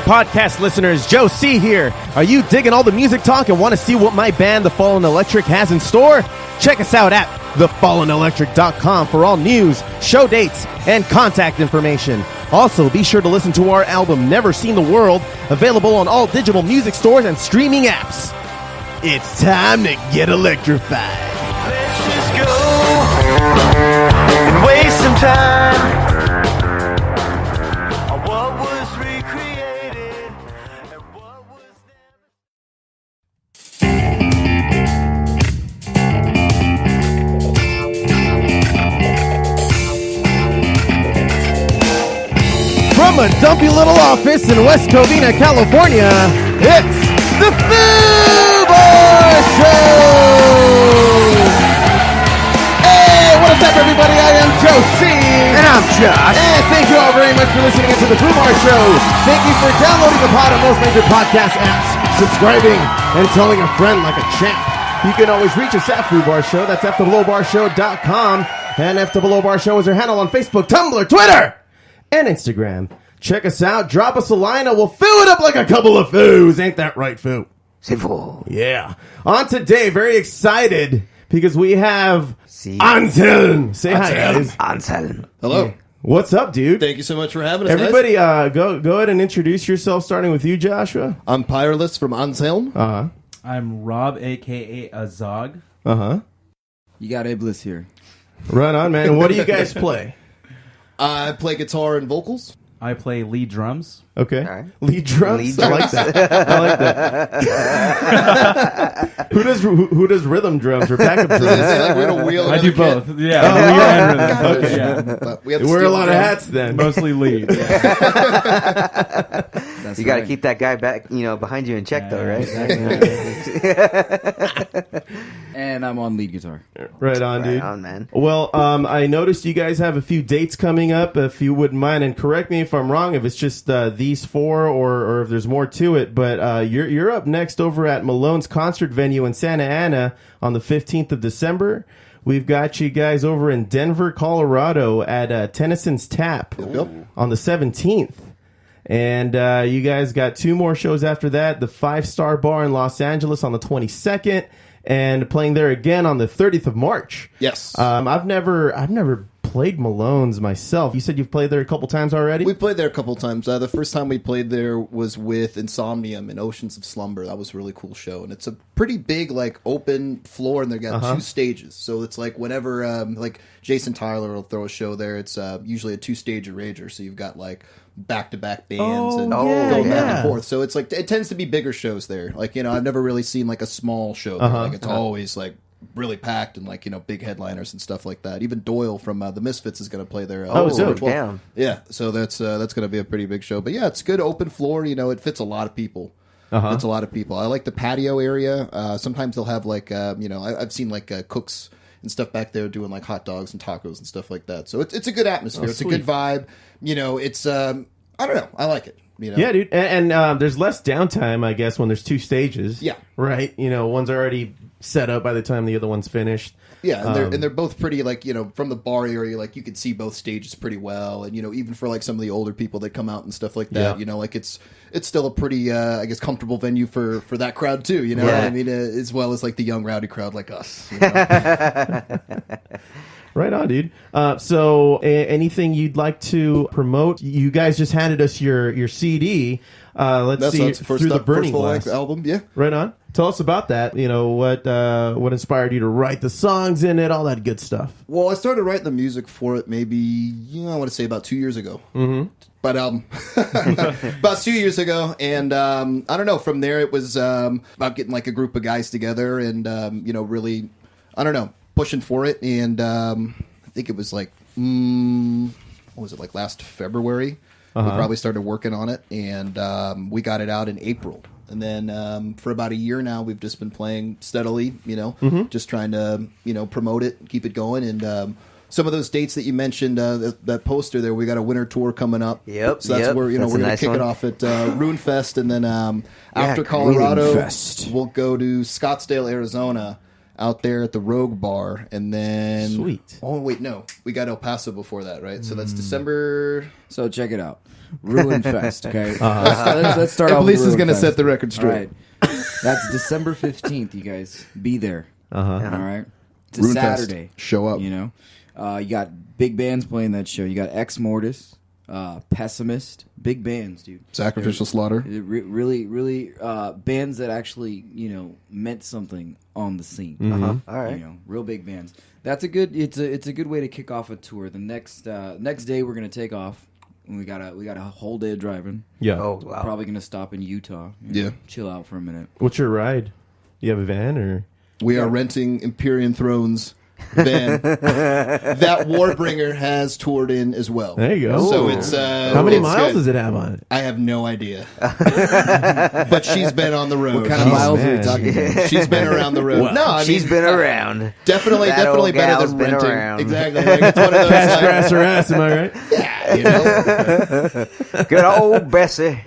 podcast listeners, Joe C here. Are you digging all the music talk and want to see what my band, The Fallen Electric, has in store? Check us out at thefallenelectric.com for all news, show dates, and contact information. Also, be sure to listen to our album, Never Seen the World, available on all digital music stores and streaming apps. It's time to get electrified. Let's just go and waste some time. From a dumpy little office in West Covina, California, it's the Foos Show! Hey, what is up, everybody? I am Joe C. And I'm Josh. And thank you all very much for listening to the Foos Show. Thank you for downloading the pod on most major podcast apps, subscribing, and telling a friend like a champ. You can always reach us at Foos Show. That's FTheBelowBarShow.com. And FTheBelowBarShow is our handle on Facebook, Tumblr, Twitter, and Instagram. Check us out. Drop us a line and we'll fill it up like a couple of foos. Ain't that right, Foo? Yeah. On today, very excited because we have Anshelm. Say hi, guys. Anshelm. Hello. What's up, dude? Thank you so much for having us, Everybody, guys. go ahead and introduce yourself, starting with you, Joshua. I'm Pyreless from Anshelm. Uh-huh. I'm Rob, a.k.a. Azog. Uh-huh. You got Iblis here. Right on, man. What do you guys play? I play guitar and vocals. I play lead drums. Okay. Right. Lead drums? I like that. I like that. Who does rhythm drums or backup drums? We're in a wheel. I do both. Yeah. Oh, lead and rhythm. okay. Yeah. But we have You to wear a steal lot the of drum. hats then. Mostly lead. You got to keep that guy back, behind you in check, though, right? And I'm on lead guitar. Right on, dude. Right on, man. Well, I noticed you guys have a few dates coming up, if you wouldn't mind, and correct me if I'm wrong, if it's just these four or if there's more to it, but you're up next over at Malone's concert venue in Santa Ana on the 15th of December. We've got you guys over in Denver, Colorado at Tennyson's Tap on the 17th. And you guys got two more shows after that, the 5-Star Bar in Los Angeles on the 22nd, and playing there again on the 30th of March. Yes. I've never played Malone's myself. You said you've played there a couple times already? We played there a couple times. The first time we played there was with Insomnium in Oceans of Slumber. That was a really cool show. And it's a pretty big, open floor, and they've got two stages. So it's whenever, Jason Tyler will throw a show there, it's usually a 2-stage rager. So you've got, back-to-back bands and going back and forth. So it's it tends to be bigger shows there. I've never really seen a small show there. It's always really packed and big headliners and stuff like that. Even Doyle from the Misfits is going to play there. Damn. Yeah, so that's going to be a pretty big show. But yeah, it's good open floor. It fits a lot of people. It's a lot of people. I like the patio area. Sometimes they'll have I've seen cooks and stuff back there doing hot dogs and tacos and stuff like that. So it's a good atmosphere. It's a good vibe. It's I don't know. I like it. Yeah, dude. And there's less downtime, I guess, when there's two stages. Yeah. Right? One's already set up by the time the other one's finished. Yeah, and they're both pretty from the bar area, you could see both stages pretty well, and even for some of the older people that come out and stuff like that, it's still a pretty I guess comfortable venue for that crowd too, Yeah. as well as the young rowdy crowd like us. Right on, dude. So anything you'd like to promote? You guys just handed us your CD. Let's see, that's Through the Burning full-length Glass album. Yeah. Right on. Tell us about that. What inspired you to write the songs in it, all that good stuff. Well, I started writing the music for it maybe, I want to say about 2 years ago. Mm-hmm. But about 2 years ago, and I don't know. From there, it was about getting a group of guys together, and really, I don't know, pushing for it. And I think it was what was it, last February? We probably started working on it, and we got it out in April. And then for about a year now, we've just been playing steadily, just trying to, promote it, keep it going. And some of those dates that you mentioned, that poster there, we got a winter tour coming up. Yep. So that's where, That's we're going nice to kick one. it off at RuneFest. And then after Colorado, RuneFest. we'll go to Scottsdale, Arizona out there at the Rogue Bar, and then Sweet. Oh wait, no, we got El Paso before that, right? So that's December. So check it out. Ruin Fest, okay? Let's start At off with least is Ruin going to Fest. set the record All straight. right. That's December 15th, you guys. Be there. All right? It's a Ruin Fest. Saturday. Show up. You know? You got big bands playing that show. You got Ex Mortis, Pessimist. Big bands, dude. Sacrificial Slaughter. Really, bands that actually, you know, meant something on the scene. All right. You know, real big bands. That's a good. It's a good way to kick off a tour. The next day we're gonna take off. And we got a whole day of driving. Yeah. Oh, wow. Probably gonna stop in Utah. You know, Yeah. chill out for a minute. What's your ride? You have a van or? We are renting Empyrean Thrones van that Warbringer has toured in as well. There you go. So it's How many it's miles good. does it have on it? I have no idea. But she's been on the road. What kind of miles are man. we talking about? She's been around the road. No, I mean, She's been around. definitely That old better gal's than been renting. around. Exactly. Like, it's one of those, Cash like, grass or ass, am I right? yeah, you know? Good old Bessie.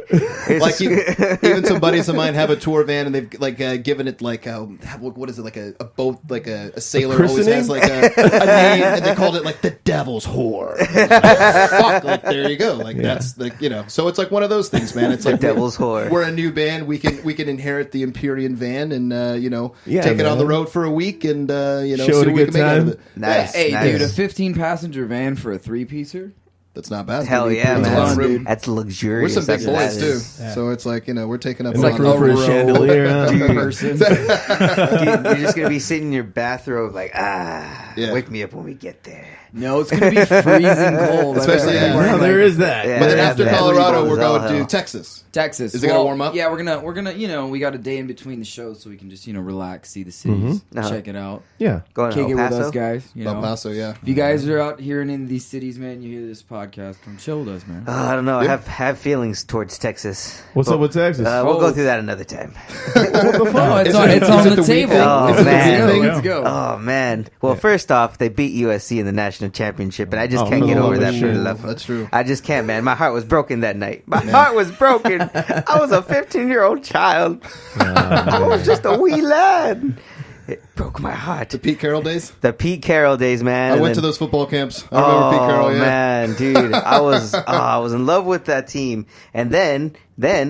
Like even some buddies of mine have a tour van and they've like given it like what is it, like a boat, like a sailor always christening? has like a name, and they called it like the Devil's Whore. Fuck, like there you go, like that's like, you know, so it's like one of those things, man. It's like Devil's Whore. We're a new band, we can inherit the Empyrean van and you know, Yeah, take it on the man. road for a week and you know, Show it see a what we good can make out of time. it. Nice. Hey, nice. dude, a 15-passenger van for a 3-piecer? That's not bad. Hell yeah, It's man. fun, dude. That's We're luxurious. some big That's boys what too, that is. so it's like, you know, we're taking up It's like a room for a row. chandelier. Huh? Person. Dude, you're just gonna be sitting in your bathrobe like, Yeah. wake me up when we get there. No, it's gonna be freezing cold. Especially, I bet. yeah. Well, Like, there is that. Yeah. But then after that's Colorado, cool we're as all going to hell. Texas. Texas. Is it gonna warm up? Yeah, we're gonna, you know, we got a day in between the shows, so we can just, you know, relax, see the cities, check it out, Yeah. Going kick to it El with Paso. us guys. You know, El Paso, yeah. if you guys are out here in any of these cities, man, you hear this podcast, come chill with us, man. I don't know. Yeah. I have feelings towards Texas. What's up with Texas? We'll go through that another time. No, Is it's it on the the weed table. thing? Oh, Is it the man. weed thing? Let's go. Oh man! Well, first off, they beat USC in the national championship, and I just Oh, can't for get the over love that of for the shit. love. That's true. I just can't, man. My heart was broken that night. My heart was broken. I was a 15-year-old child. I was just a wee lad. It broke my heart. Pete Carroll days? The Pete Carroll days, man. I And went to then- those football camps. I remember Pete Carroll, yeah. man, dude, I was in love with that team, and then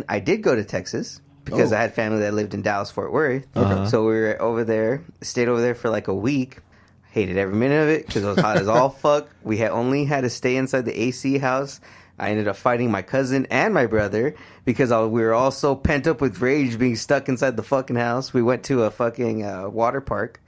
I did go to Texas because Oh. I had family that lived in Dallas Fort Worth. So we were over there, stayed over there for like a week. Hated every minute of it because it was hot as all fuck. We had only had to stay inside the AC house. I ended up fighting my cousin and my brother because we were all so pent up with rage being stuck inside the fucking house. We went to a fucking water park.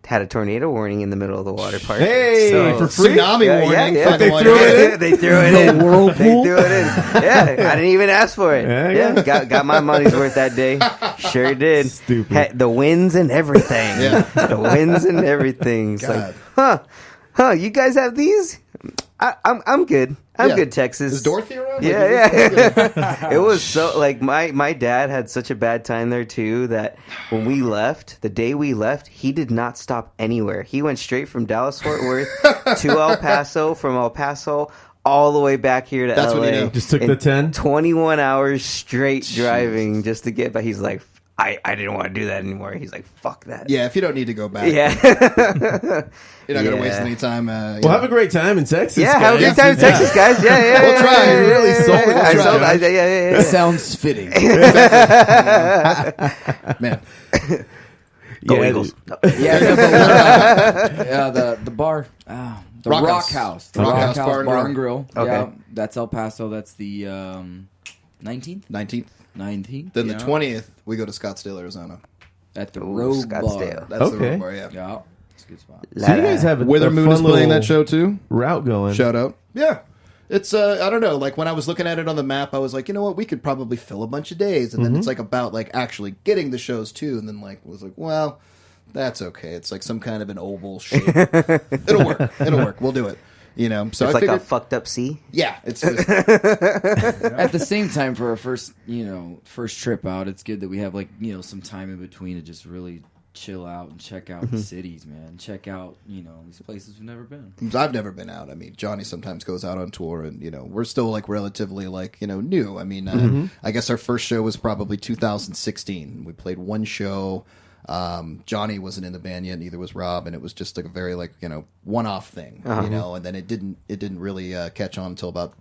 Had a tornado warning in the middle of the water park. Hey, for free? Tsunami warning. Yeah, fucking They like- threw it in? They threw it in. whirlpool? They threw it in. Yeah, I didn't even ask for it. Yeah, Yeah, got my money's worth that day. Sure did. Stupid. Had the winds and everything. Yeah. The winds and everything. It's God. like, you guys have these? I'm good. I'm Yeah. good, Texas. Is Dorothy around? Yeah, Like, yeah. It was so like my dad had such a bad time there too that when we left, the day we left, he did not stop anywhere. He went straight from Dallas Fort Worth to El Paso, from El Paso all the way back here to That's LA. what he did. Just took in the 10? 21 hours straight driving just to get back. He's like, I didn't want to do that anymore. He's like, fuck that. Yeah, if you don't need to go back, Yeah. you're not going to Yeah. waste any time. Well, have a great time in Texas. Yeah, have a guys. good time in Texas, guys. Yeah, yeah. We'll yeah, try. yeah, You yeah, really yeah, sold it. yeah, We'll I try. sold it. Yeah, yeah. Sounds fitting. Man. Go Yeah, Eagles. dude. No. The bar, the Rock Rock House. House, The Rock House Bar and Grill. Okay. Yeah, that's El Paso. That's the 19th. 19th. 19th. Then yeah. the 20th, we go to Scottsdale, Arizona. at the Ooh, Rogue Scottsdale. Bar. That's the Okay. road bar, yeah. Yeah, it's a good spot. So you guys have a Wither a Moon fun is playing little that show too. route going. Shout out. Yeah. It's I don't know, like when I was looking at it on the map, I was like, you know what, we could probably fill a bunch of days, and then it's like about like actually getting the shows too, and then like was like, well, that's okay. It's like some kind of an oval shape. It'll work. It'll work. We'll do it. You know. So It's I like figured, a fucked up sea. yeah, it's just, At the same time, for our first trip out, it's good that we have some time in between to just really chill out and check out the cities, man. Check out these places we've never been. I've never been out. I mean, Johnny sometimes goes out on tour, and we're still like relatively like new. I mean, I guess our first show was probably 2016. We played one show. Johnny wasn't in the band yet, neither was Rob, and it was just like a very one-off thing, and then it didn't really catch on until about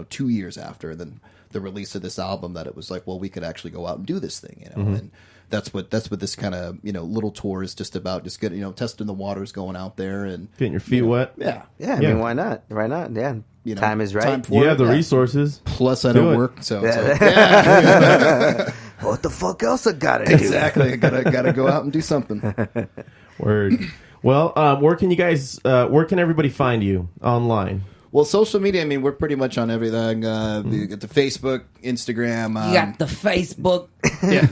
2 years after, and then the release of this album that it was like, well, we could actually go out and do this thing, and that's what this kind of little tour is just about, just getting testing the waters, going out there and Getting your feet wet. Yeah, I mean, why not? Yeah. Time is right. Time for You it, have the resources. Plus, I Do don't it. work, so it's like, yeah. What the fuck else I gotta do? Exactly. I gotta go out and do something. Word. Well, where can everybody find you online? Well, social media, I mean, we're pretty much on everything. You get the Facebook, Instagram. You got the Facebook. Yeah.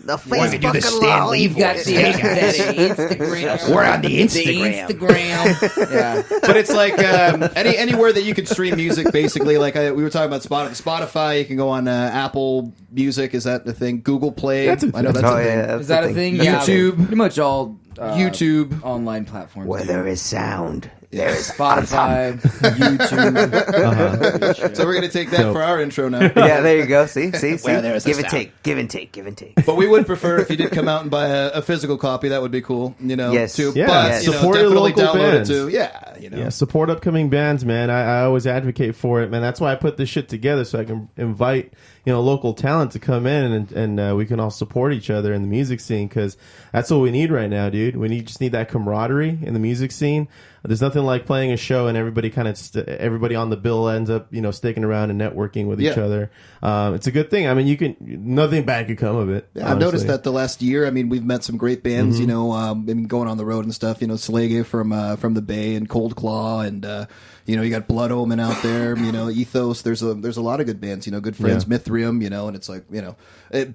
The Facebook alone. You've got the Instagram. We're on the Instagram. Yeah. But it's like anywhere that you can stream music, basically. Like we were talking about Spotify. You can go on Apple Music. Is that the thing? Google Play. That's a I know that's a thing. that's Is that the a thing? YouTube. Pretty much all YouTube. online platforms. Where there is sound, there is Spotify, YouTube. So we're gonna take that for our intro now. Yeah, there you go. See, Where there is a give and sound. take, give and take, give and take. But we would prefer if you did come out and buy a physical copy. That would be cool. Yes. Too. Yeah, But support your definitely local download bands. it too. Yeah. Yeah, support upcoming bands, man. I always advocate for it, man. That's why I put this shit together, so I can invite local talent to come in and we can all support each other in the music scene, because that's what we need right now, dude. We just need that camaraderie in the music scene. There's nothing like playing a show and everybody everybody on the bill ends up sticking around and networking with each other. It's a good thing. I mean, nothing bad could come of it. Yeah, I've noticed that the last year. I mean, we've met some great bands. Been going on the road and stuff. Slege from the Bay and ColdClaw, and you got Blood Omen out there. Ethos. There's a lot of good bands. Good friends. Yeah. Mithrium. And it's like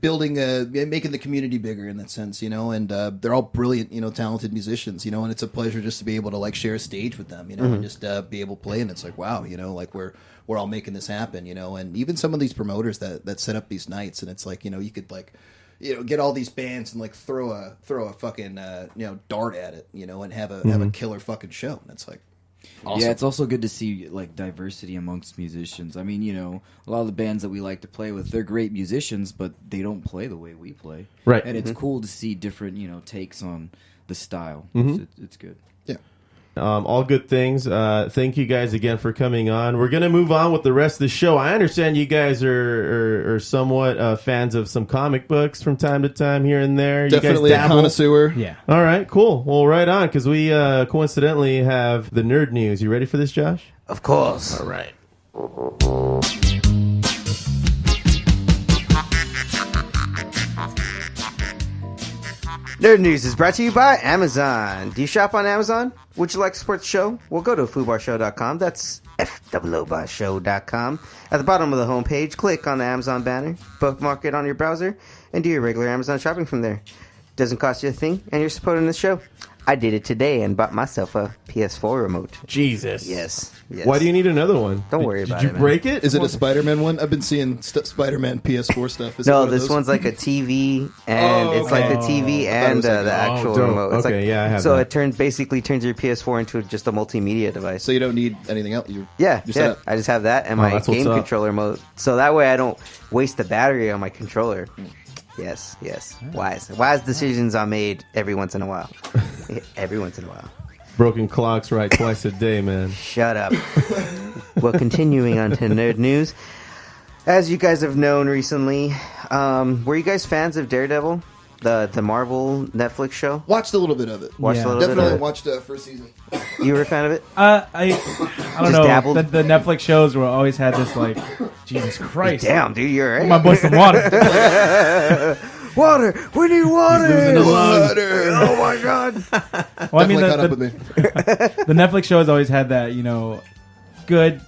building making the community bigger in that sense. And they're all brilliant. Talented musicians. And it's a pleasure just to be able to share a stage with them. And just be able to play. And it's like, wow. Like we're all making this happen. And even some of these promoters that set up these nights, and it's like you could get all these bands and throw a fucking dart at it, and have a killer fucking show. And it's like awesome. Yeah, it's also good to see diversity amongst musicians. I mean, a lot of the bands that we like to play with, they're great musicians, but they don't play the way we play. Right. And it's cool to see different, takes on the style. It's good. Yeah. All good things. Thank you guys again for coming on. We're gonna move on with the rest of the show. I understand you guys are somewhat fans of some comic books from time to time here and there. Definitely you a guys dabble? connoisseur. Yeah. All right, cool. Well, right on, because we coincidentally have the nerd news. You ready for this, Josh? Of course. All right. Nerd News is brought to you by Amazon. Do you shop on Amazon? Would you like to support the show? Well, go to foobarshow.com. That's FOOBarshow.com. At the bottom of the homepage, click on the Amazon banner, bookmark it on your browser, and do your regular Amazon shopping from there. Doesn't cost you a thing, and you're supporting the show. I did it today and bought myself a PS4 remote. Jesus. Yes. Why do you need another one? Don't worry about Did it, you man. break it? Is it a Spider-Man one? I've been seeing Spider-Man PS4 stuff. Is it No, one of this those? one's like a TV, and it's like the TV and was like, the actual dope. remote. It's Okay, like, yeah, I have so that. it basically turns your PS4 into just a multimedia device. So you don't need anything else. Yeah. set up. I just have that and my that's what's game up. controller mode. So that way I don't waste the battery on my controller. Yes. Wise decisions are made every once in a while. Every once in a while. Broken clocks right twice a day, man. Shut up. Well, continuing on to nerd news. As you guys have known recently, were you guys fans of Daredevil? The Marvel Netflix show? Watched a little bit of it. Watched Yeah. a little bit Definitely of it. watched the first season. You were a fan of it? I don't know. dabbled? The Netflix shows were always had this Jesus Christ. Damn, dude, you're right. My boy some water. Water! We need water! losing a lung. Water. Oh my god! Well, I mean, Definitely caught up with me. the Netflix show has always had that, good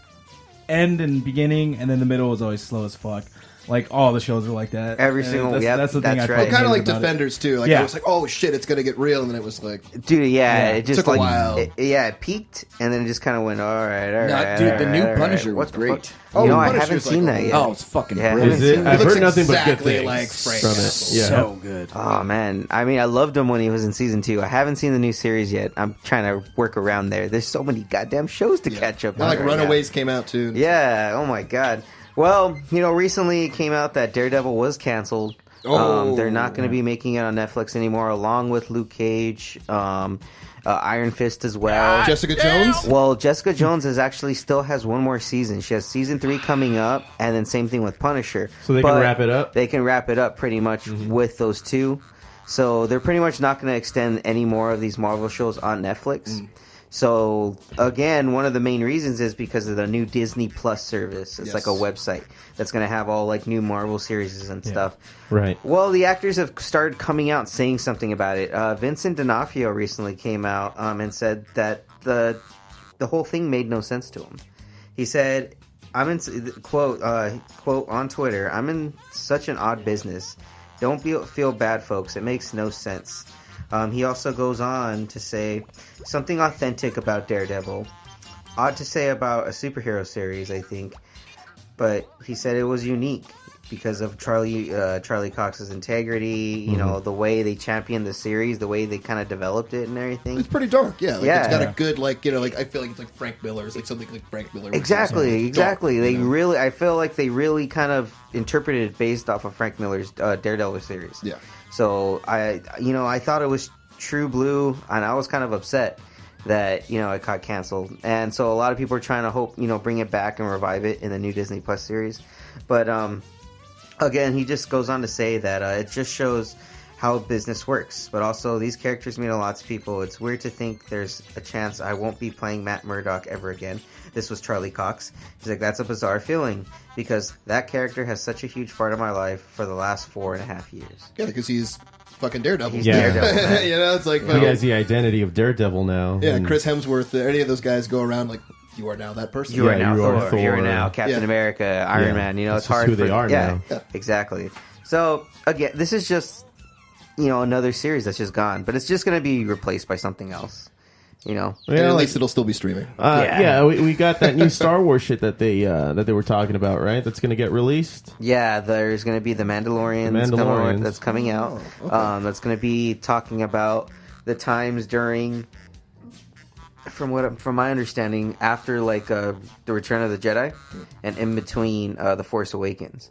end and beginning, and then the middle was always slow as fuck. Like all the shows are like that. Every And single- that's, yep, that's the thing that's I right. fucking Kind of hate like about it. Defenders too. Like Yeah. it was like, oh shit, it's gonna get real, and then it was like, Dude, Yeah. it just Took a like while. It peaked and then it just kind of went all right. Dude, the new Punisher was What the great. fuck? Oh, You know, the I Punisher's haven't like, seen that yet. Oh, it's fucking Yeah, brilliant. Is it? I've looks heard nothing but good exactly things like Frank from it. Castle. Yeah. So good. Oh man, I mean, I loved him when he was in season 2. I haven't seen the new series yet. I'm trying to work around there. There's so many goddamn shows to catch up And on. like right now. Runaways came out too. Yeah. Oh my god. Well, recently it came out that Daredevil was canceled. They're not going to be making it on Netflix anymore, along with Luke Cage, Iron Fist as well. Jessica Jones? Well, Jessica Jones still has one more season. She has season 3 coming up, and then same thing with Punisher. So they can wrap it up? They can wrap it up pretty much with those two. So they're pretty much not going to extend any more of these Marvel shows on Netflix. So, again, one of the main reasons is because of the new Disney Plus service. It's like a website that's going to have all like new Marvel series and stuff. Right. Well, the actors have started coming out saying something about it. Vincent D'Onofrio recently came out and said that the whole thing made no sense to him. He said, "I'm in quote on Twitter. I'm in such an odd business. Don't feel bad, folks. It makes no sense." He also goes on to say something authentic about Daredevil. Odd to say about a superhero series, I think. But he said it was unique because of Charlie Cox's integrity, you know, the way they championed the series, the way they kind of developed it and everything. It's pretty dark, yeah. Yeah. It's got a good, like, you know, like I feel like it's like Frank Miller. It's like something like Frank Miller. Exactly. Dark, They you know? really, I feel like they really kind of interpreted it based off of Frank Miller's Daredevil series. Yeah. So I thought it was True Blue, and I was kind of upset that it got canceled. And so a lot of people are trying to bring it back and revive it in the new Disney Plus series. But again, he just goes on to say that it just shows how business works. But also, these characters mean a lot to people. It's weird to think there's a chance I won't be playing Matt Murdock ever again. This was Charlie Cox. He's like, that's a bizarre feeling because that character has such a huge part of my life for the last 4.5 years. Yeah, because he's fucking Daredevil. He's Daredevil, man. You know, it's like... He has the identity of Daredevil now. Yeah, And Chris Hemsworth, any of those guys go around like, you are now that person. You are now you are Thor. You are Thor. now Captain Yeah. America, Iron Man. That's It's just hard who they are now. Yeah. Exactly. So, again, this is just, another series that's just gone. But it's just going to be replaced by something else. And Yeah, at like, least it'll still be streaming. we got that new Star Wars shit that they were talking about, right? That's going to get released. Yeah, there's going to be the Mandalorian, that's coming out. okay. That's going to be talking about the times during, from my understanding, after like the Return of the Jedi, and in between the Force Awakens,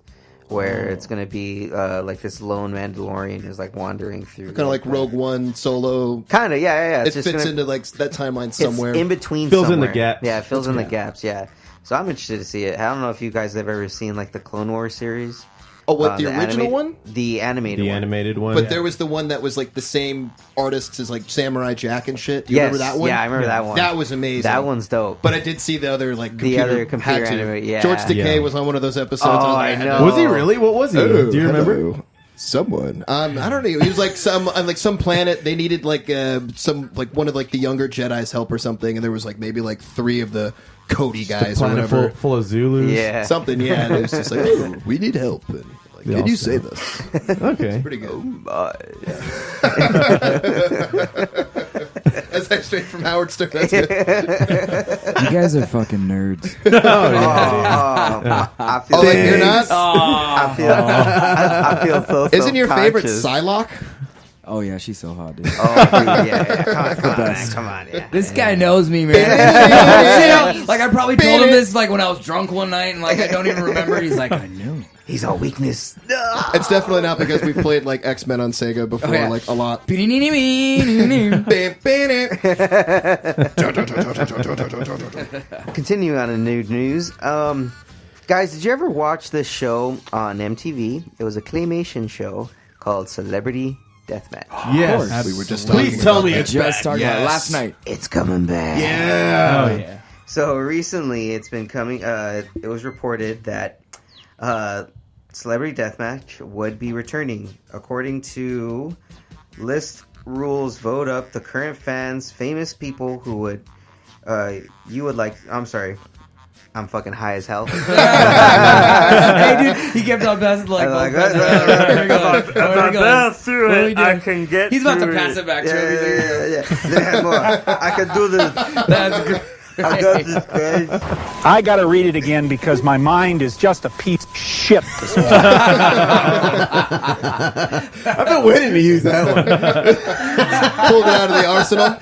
where it's going to be like this lone Mandalorian is like wandering through, Kind of like Rogue One, Solo. Kind of, yeah. It fits into like that timeline somewhere. It's in between. Fills in somewhere. the gaps. Yeah, it fills in the gaps. Yeah. So I'm interested to see it. I don't know if you guys have ever seen like the Clone Wars series. Oh, what, the original one? The animated The one. animated one. But there was the one that was like the same artists as like Samurai Jack and shit. Do you remember that one? Yeah, I remember that one. That was amazing. That one's dope. But I did see the other like other computer had to. animated, yeah. George Takei Yeah. was on one of those episodes. Oh, I I had know. to- Was he really? What was he? Oh, Do you remember? hello. Someone. I don't know. He was like some planet. They needed like some like one of like the younger Jedi's help or something, and there was like maybe like 3 of the Cody guys or Planet whatever. full of Zulus. Yeah. Something, yeah. And it was just like, oh, we need help. And like, They can all you sound- save us? Okay. Pretty good. Oh, That's like straight from Howard Stern. That's good. You guys are fucking nerds. I feel Oh, like you're not? I feel so. Isn't your favorite self-conscious. Psylocke? Oh yeah, she's so hot, dude. Oh, dude, yeah. Come on, yeah. This guy knows me, man. Like I probably told him this like when I was drunk one night, and like I don't even remember. He's like, I knew. He's all weakness. It's definitely not because we played like X-Men on Sega before, yeah. like a lot. Continuing on in news, guys, did you ever watch this show on MTV? It was a claymation show called Celebrity Deathmatch. Yes. We were just Please talking tell about me that. it's Just back. talking about it Yes. last night. It's coming back. Yeah. Oh yeah. So recently, it's been coming. It was reported that Celebrity Deathmatch would be returning, according to List Rules. Vote up the current fans, famous people who would you would like. I'm sorry, I'm fucking high as hell. Hey, dude, he kept on passing like. I can get. He's about to pass it back to everything. Yeah. They have more. I can do this. That's great. I got this, guys. I got to read it again because my mind is just a piece of shit. I've been waiting to use that one. Pulled it out of the arsenal.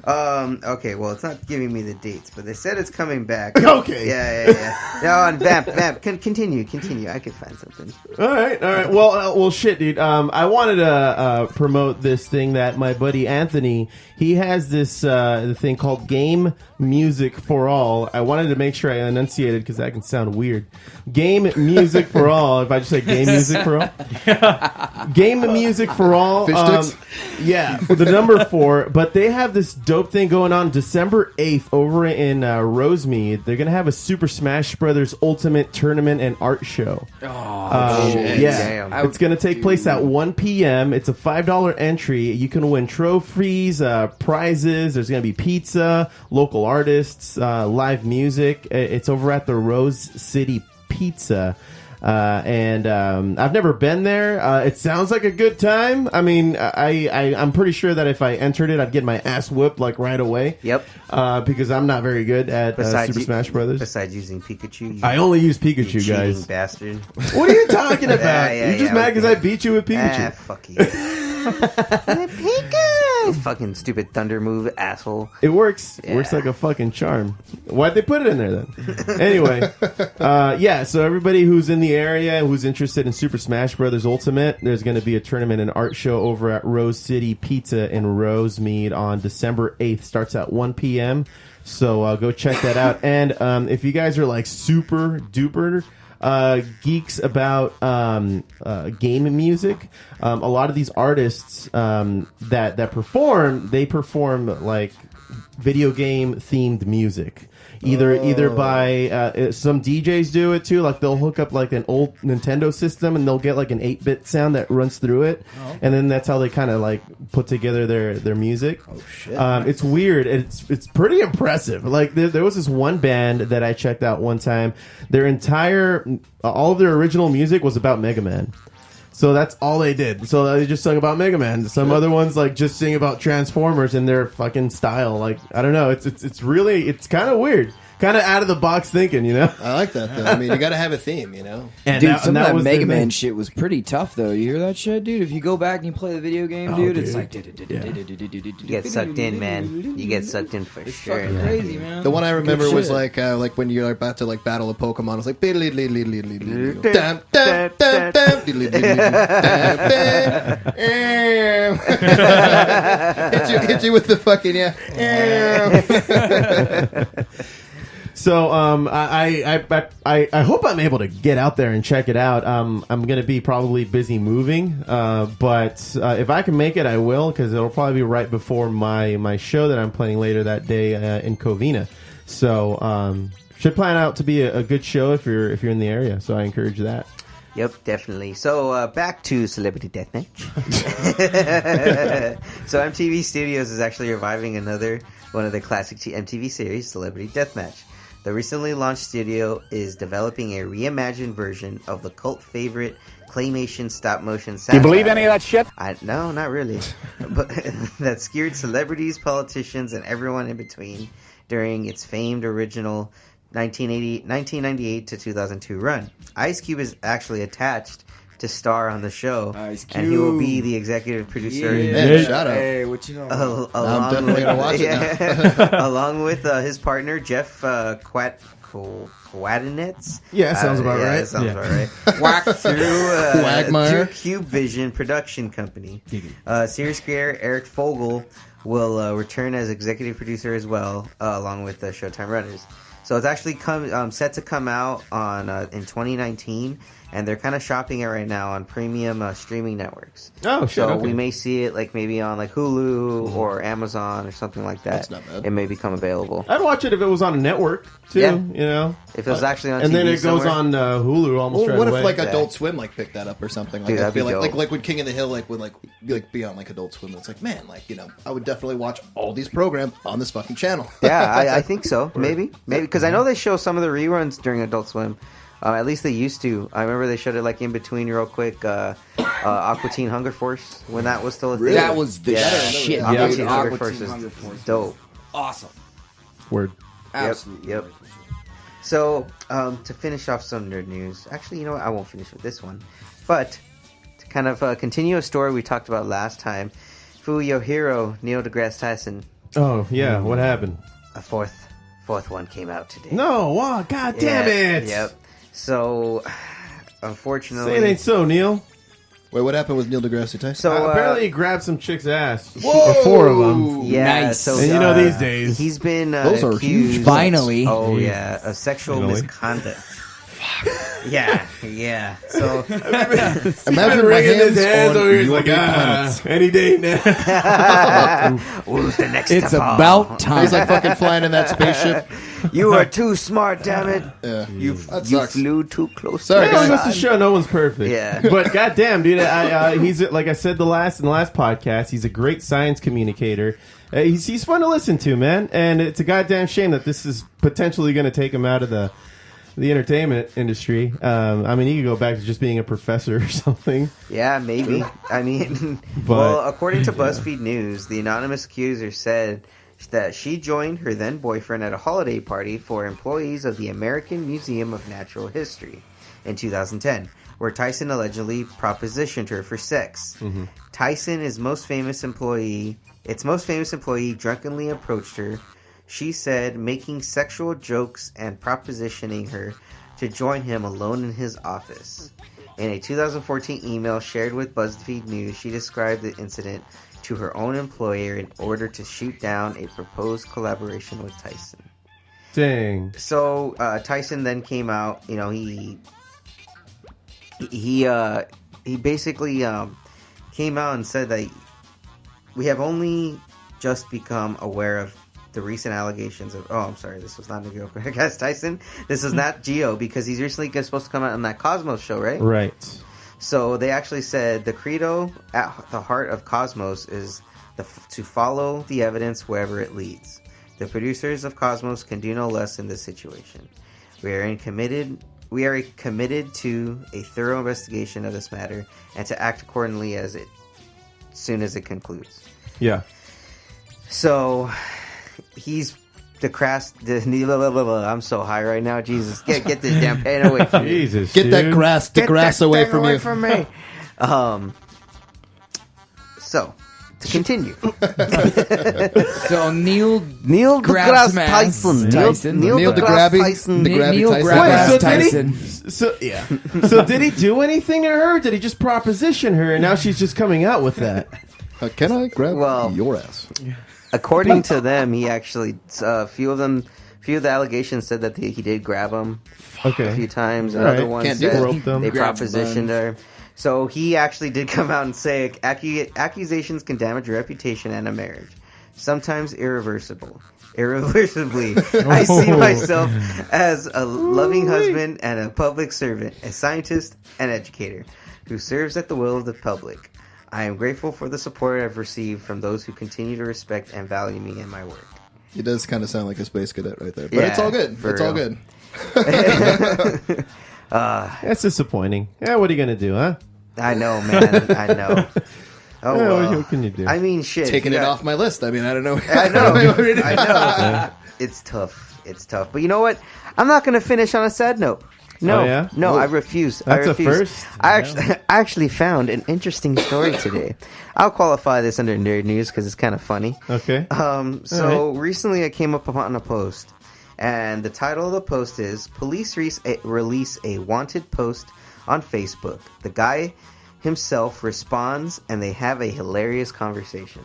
Okay, well, it's not giving me the dates, but they said it's coming back. Okay. Yeah. No, on Vamp. Continue. I could find something. All right. Well, shit, dude. I wanted to promote this thing that my buddy Anthony, he has this thing called Game Music for All. I wanted to make sure I enunciated because that can sound weird. Game Music for All. If I just say Game Music for All, Game Music for All. Fish sticks? Yeah, the number 4. But they have this dope thing going on December 8th over in Rosemead. They're gonna have a Super Smash Brothers Ultimate Tournament and Art Show. shit. Yeah, Damn. it's gonna take place at 1 p.m. It's a $5 entry. You can win trophies, prizes. There's gonna be pizza, local artists, live music. It's over at the Rose City Pizza. And I've never been there. It sounds like a good time. I mean, I'm pretty sure that if I entered it, I'd get my ass whooped like right away. Yep. Because I'm not very good at Super Smash Brothers. Besides using Pikachu. I only use you Pikachu, cheating guys. bastard. What are you talking about? Yeah, You're just mad because I beat you with Pikachu. Fuck you. Pikachu! Fucking stupid thunder move, asshole. It works. Yeah. Works like a fucking charm. Why'd they put it in there then? Anyway, yeah. So everybody who's in the area who's interested in Super Smash Brothers Ultimate, there's going to be a tournament and art show over at Rose City Pizza in Rosemead on December 8th. Starts at 1 p.m. So go check that out. And if you guys are like super duper geeks about game music, a lot of these artists that perform, they perform like video game themed music. Either by some DJs do it too, like they'll hook up like an old Nintendo system and they'll get like an 8-bit sound that runs through it, and then that's how they kind of like put together their music. Oh shit! It's weird. It's pretty impressive. Like there was this one band that I checked out one time. Their entire all of their original music was about Mega Man. So that's all they did. So they just sung about Mega Man. Some other ones like just sing about Transformers in their fucking style. Like I don't know. It's really kind of weird. Kind of out of the box thinking, you know. I like that though. I mean, you got to have a theme, you know. And Dude, some of that was Mega the Man thing. shit was pretty tough, though. You hear that shit, dude? If you go back and you play the video game, dude, it's like... You get sucked in, man. You get sucked in for sure. Fucking crazy, man. The one I remember Good was shit. like when you're about to like battle a Pokemon. It's like hit you with the fucking So I hope I'm able to get out there and check it out. I'm gonna be probably busy moving, but if I can make it, I will, because it'll probably be right before my show that I'm playing later that day in Covina. So should plan out to be a good show if you're in the area. So I encourage that. Yep, definitely. So back to Celebrity Deathmatch. So MTV Studios is actually reviving one of the classic MTV series, Celebrity Deathmatch. The recently launched studio is developing a reimagined version of the cult favorite claymation stop-motion satire. Do you believe any of that shit? No, not really. But that skewered celebrities, politicians, and everyone in between during its famed original 1998 to 2002 run. Ice Cube is actually attached to star on the show, Ice and he will be Cube. the executive producer. Man, shout out. Hey, what you know? Along definitely with, gonna watch it now. along with his partner Jeff Quadinetz. Yeah, sounds about right. That sounds about right. Whack through Quagmire. Cube Vision Production Company. Series creator Eric Fogel will return as executive producer as well, along with the Showtime runners. So it's actually set to come out on in 2019. And they're kind of shopping it right now on premium streaming networks. Oh, shit. So okay. we may see it like maybe on like Hulu or Amazon or something like that. That's not bad. It may become available. I'd watch it if it was on a network too. Yeah. You know, If it was actually on and TV then it goes somewhere. on Hulu almost Well, right what away. if like Yeah. Adult Swim like picked that up or something? Like Dude, I that'd be feel dope. like when King of the Hill would like be on like Adult Swim. It's like, man, like, you know, I would definitely watch all these programs on this fucking channel. Yeah, I think so. Maybe because I know they show some of the reruns during Adult Swim. At least they used to. I remember they showed it like in between real quick. Aqua Teen Hunger Force when that was still a thing. That was the shit. Aqua dude. Teen Aqua Hunger Teen Force is Hunger Force was dope. Awesome. Word. Absolutely. Yep. So to finish off some nerd news, actually, you know what? I won't finish with this one, but to kind of continue a story we talked about last time. Fu Yo Hero, Neil deGrasse Tyson, Oh, yeah. What happened? A fourth one came out today. No. Wow. God damn it. Yep. So, Say unfortunately, it ain't so, Neil. Wait, what happened with Neil deGrasse Tyson? So apparently he grabbed some chick's ass. Whoa! 4 of them. yeah. Nice. So And you know these days. he's been Those are accused. huge. Finally. Oh yeah, of sexual Finally. misconduct. Yeah. So Imagine my ringing hands his hands on over here. He's your like, big planets. any day now. who's the next? It's to fall? about time. He's like fucking flying in that spaceship. You are too smart, damn it! Yeah. You That you sucks. flew too close. Sorry, to Yeah, the that's sun. the show. No one's perfect. Yeah. But goddamn, dude, he's like I said in the last podcast. He's a great science communicator. He's fun to listen to, man. And it's a goddamn shame that this is potentially going to take him out of the entertainment industry. I mean, he could go back to just being a professor or something. Yeah, maybe. I mean, But- well, according to BuzzFeed News, the anonymous accuser said that she joined her then boyfriend at a holiday party for employees of the American Museum of Natural History in 2010, where Tyson allegedly propositioned her for sex. Mm-hmm. Tyson, its most famous employee, drunkenly approached her. She said, making sexual jokes and propositioning her to join him alone in his office. In a 2014 email shared with BuzzFeed News, she described the incident to her own employer in order to shoot down a proposed collaboration with Tyson. Dang. So Tyson then came out. You know, he basically came out and said that we have only just become aware of the recent allegations of. Oh, I'm sorry, this was not a joke. I guess Tyson. This is not Geo because he's recently supposed to come out on that Cosmos show, right? Right. So they actually said the credo at the heart of Cosmos is to follow the evidence wherever it leads. The producers of Cosmos can do no less in this situation. We are committed to a thorough investigation of this matter and to act accordingly as soon as it concludes. Yeah. So he's I'm so high right now. Jesus, get this damn pain away from me. Jesus. Get that dude. grass, the grass away from you. From me. So to continue, So Neil deGrasse Tyson. Neil deGrasse Tyson. Neil Tyson. deGrasse Wait, so did he- Tyson. So yeah. So did he do anything to her? Did he just proposition her and now she's just coming out with that? Can I grab Well- your ass? According to them, he actually a few of the allegations said that he did grab him a few Okay. times. All Another right. one Can't do said that. Rope them. they Grabs propositioned her. So he actually did come out and say accusations can damage a reputation and a marriage, sometimes irreversibly. I see myself as a loving husband and a public servant, a scientist and educator who serves at the will of the public. I am grateful for the support I've received from those who continue to respect and value me and my work. He does kind of sound like a space cadet right there. But Yeah, it's all good. for It's all real. good. That's disappointing. Yeah, what are you gonna do, huh? I know, man. I know. Oh, Yeah, well. what can you do? I mean, shit. Taking you it got- off my list. I mean, I don't know. I know. I know. Yeah. It's tough. It's tough. But you know what? I'm not going to finish on a sad note. No, Oh, yeah? no, Whoa. I refuse. That's I a refuse. first? I actually found an interesting story today. I'll qualify this under nerd news because it's kind of funny. Okay. So recently I came up upon a post, and the title of the post is "Police release a wanted post on Facebook." The guy himself responds, and they have a hilarious conversation.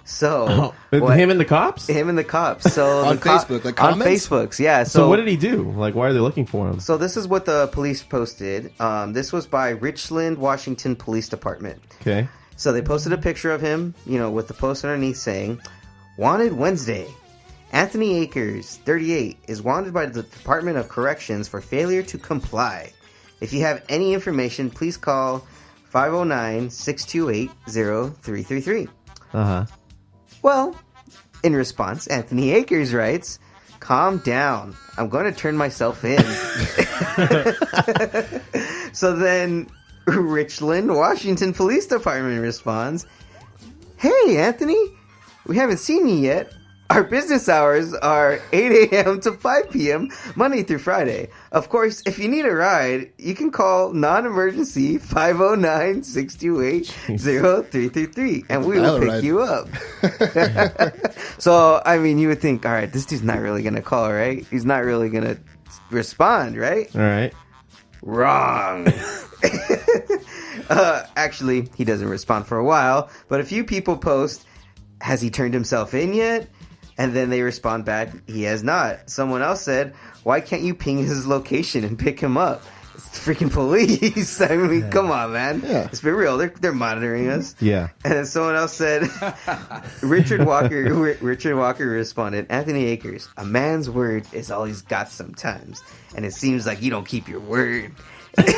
So Him and the cops? him and the cops. So On the cop- Facebook, like on comments? Facebook's, yeah. So what did he do? Like, why are they looking for him? So this is what the police posted. This was by Richland, Washington Police Department. Okay. So they posted a picture of him, with the post underneath saying, "Wanted Wednesday. Anthony Akers, 38, is wanted by the Department of Corrections for failure to comply. If you have any information, please call 509-628-0333. Uh-huh. Well, in response, Anthony Akers writes, "Calm down. I'm going to turn myself in." So then Richland, Washington Police Department responds, "Hey, Anthony, we haven't seen you yet. Our business hours are 8 a.m. to 5 p.m. Monday through Friday. Of course, if you need a ride, you can call non-emergency 509-628-0333 and we will pick you up. So, I mean, you would think, all right, this dude's not really going to call, right? He's not really going to respond, right? All right. Wrong. Actually, he doesn't respond for a while, but a few people post, has he turned himself in yet? And then they respond back, he has not. Someone else said, why can't you ping his location and pick him up? It's the freaking police. I mean, come on, man. Yeah. Let's be real. They're monitoring us. Yeah. And then someone else said, Richard Walker responded, Anthony Akers, a man's word is all he's got sometimes. And it seems like you don't keep your word. Hey,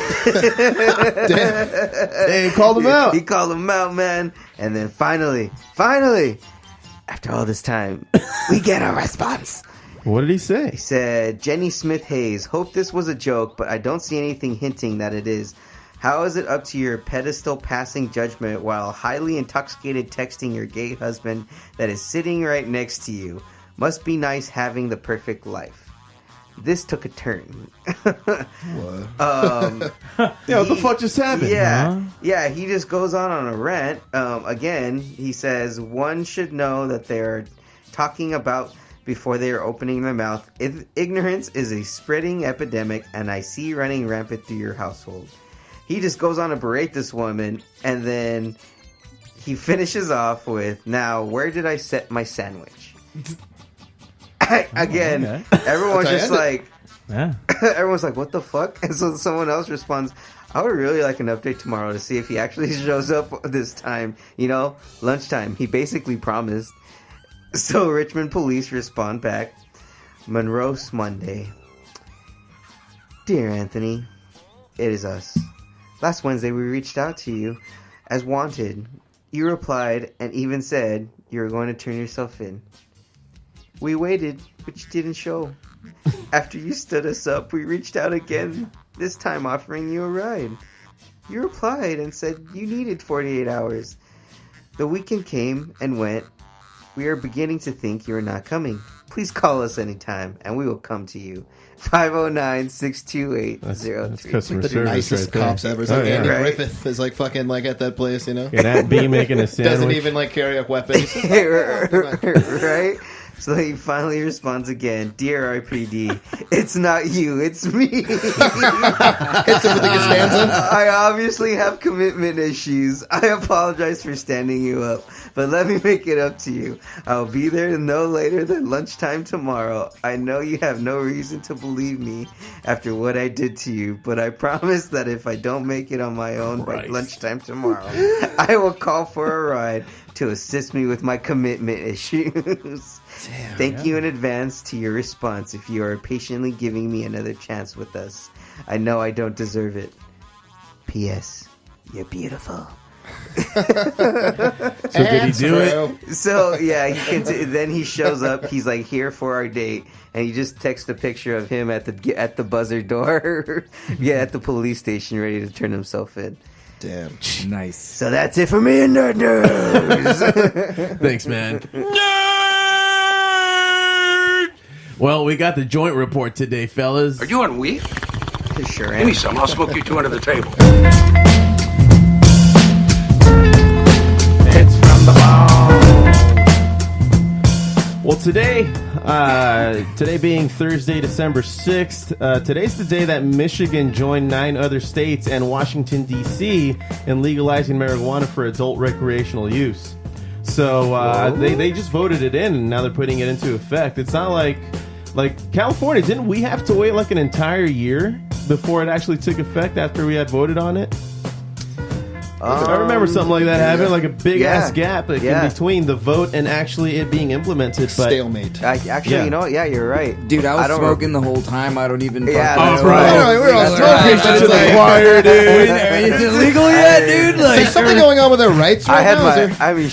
called him out. He called him out, man. And then finally, after all this time, we get a response. What did he say? He said, Jenny Smith Hayes, hope this was a joke, but I don't see anything hinting that it is. How is it up to your pedestal passing judgment while highly intoxicated texting your gay husband that is sitting right next to you? Must be nice having the perfect life. This took a turn. What? Yeah, what the fuck just happened? Yeah, he just goes on a rant. Again, he says, one should know that they're talking about before they are opening their mouth. Ignorance is a spreading epidemic, and I see running rampant through your household. He just goes on to berate this woman, and then he finishes off with, now, where did I set my sandwich? Again, everyone's just like, everyone's like, what the fuck? And so someone else responds, I would really like an update tomorrow to see if he actually shows up this time. You know, lunchtime. He basically promised. So Richmond police respond back, Monroe's Monday. Dear Anthony, it is us. Last Wednesday we reached out to you as wanted. You replied and even said you were going to turn yourself in. We waited, but you didn't show. After you stood us up, we reached out again, this time offering you a ride. You replied and said you needed 48 hours. The weekend came and went. We are beginning to think you are not coming. Please call us anytime, and we will come to you. 509-628-0333. That's customer The service nicest right there. cops ever. It's like Andy Right. Griffith is like fucking like at that place, you know? Yeah, that B making a sandwich. Doesn't even like carry a weapon. He's just Right? So he finally responds again, Dear RPD, it's not you, it's me. hits him with the Costanza. I obviously have commitment issues. I apologize for standing you up, but let me make it up to you. I'll be there no later than lunchtime tomorrow. I know you have no reason to believe me after what I did to you, but I promise that if I don't make it on my own by lunchtime tomorrow, I will call for a ride to assist me with my commitment issues. Thank you in advance to your response if you are patiently giving me another chance with us. I know I don't deserve it. P.S. You're beautiful. So did he do it? So yeah, then he shows up. He's like, here for our date, and he just texts a picture of him at the buzzer door. Yeah, at the police station, ready to turn himself in. Damn. Nice. So that's it for me in Nerd News. Thanks, man. Well, we got the joint report today, fellas. Are you on weed? Sure Give am. me some. I'll smoke you two under the table. It's from the ball. Well, today being Thursday, December 6th, today's the day that Michigan joined 9 other states and Washington, D.C. in legalizing marijuana for adult recreational use. So they just voted it in, and now they're putting it into effect. It's not like California. Didn't we have to wait like an entire year before it actually took effect after we had voted on it? I remember something like that happened, like a big ass gap in between the vote and actually it being implemented. But Stalemate. You know what? Yeah, you're right. Dude, I was smoking the whole time. I don't even. Yeah, fucking that's know. right. We're all That's smoking. right. It's like, choir, dude. Is it legal yet, dude? is Like, there something going on with their rights right I had now? Is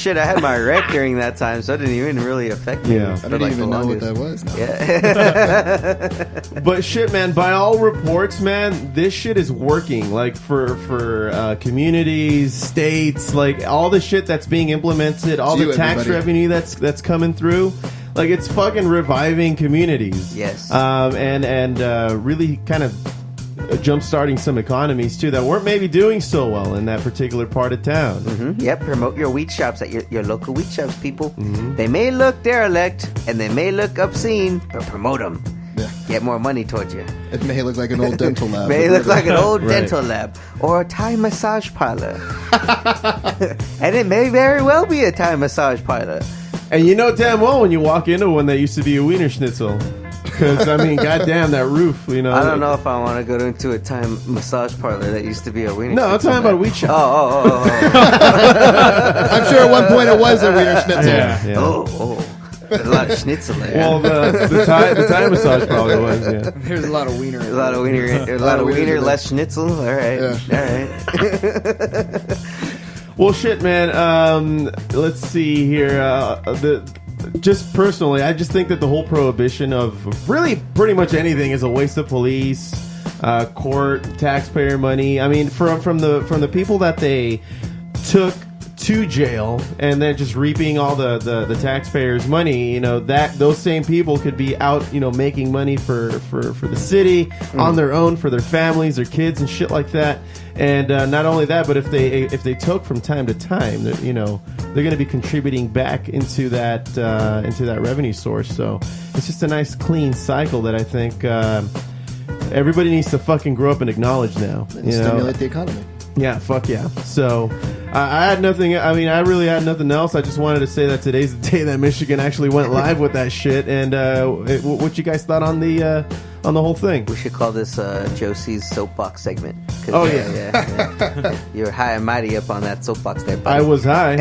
there- I had my rec during that time, so it didn't even really affect me. Yeah. I for, don't like, even the know what longest. that was. Yeah. But shit, man, by all reports, man, this shit is working. Like for communities, states, like all the shit that's being implemented, all To the tax everybody. revenue that's coming through. Like, it's fucking reviving communities. Yes. And really kind of jump-starting some economies, too, that weren't maybe doing so well in that particular part of town. Mm-hmm. Yep, promote your weed shops at your local weed shops, people. They may look derelict, and they may look obscene, but promote them. Yeah. Get more money towards you. It may look like an old dental lab. May look like an old Right. dental lab or a Thai massage parlor. And it may very well be a Thai massage parlor. And you know damn well when you walk into one that used to be a Wiener Schnitzel. Because, I mean, goddamn, that roof, you know. I don't know if I want to go into a Thai massage parlor that used to be a wiener. No, I'm schnitzel. talking about a weed shop. Oh. I'm sure at one point it was a Wiener Schnitzel. Yeah. Oh. There's a lot of schnitzel there. Well, the Thai massage probably was, yeah. There's a lot of wiener. A lot of wiener, less schnitzel. All right. Yeah. All right. Well, shit, man. Let's see here. Just personally, I just think that the whole prohibition of really pretty much anything is a waste of police, court, taxpayer money. I mean, from the people that they took to jail and then just reaping all the taxpayers' money, you know, that those same people could be out, you know, making money for the city on their own, for their families, their kids and shit like that. And not only that, but if they took from time to time, you know, they're going to be contributing back into that revenue source. So it's just a nice clean cycle that I think everybody needs to fucking grow up and acknowledge now. You know? Stimulate the economy. Yeah, fuck yeah. So I had nothing. I mean, I really had nothing else. I just wanted to say that today's the day that Michigan actually went live with that shit. And what you guys thought on the whole thing? We should call this Josie's soapbox segment. Oh, yeah. You were high and mighty up on that soapbox there, buddy. I was high.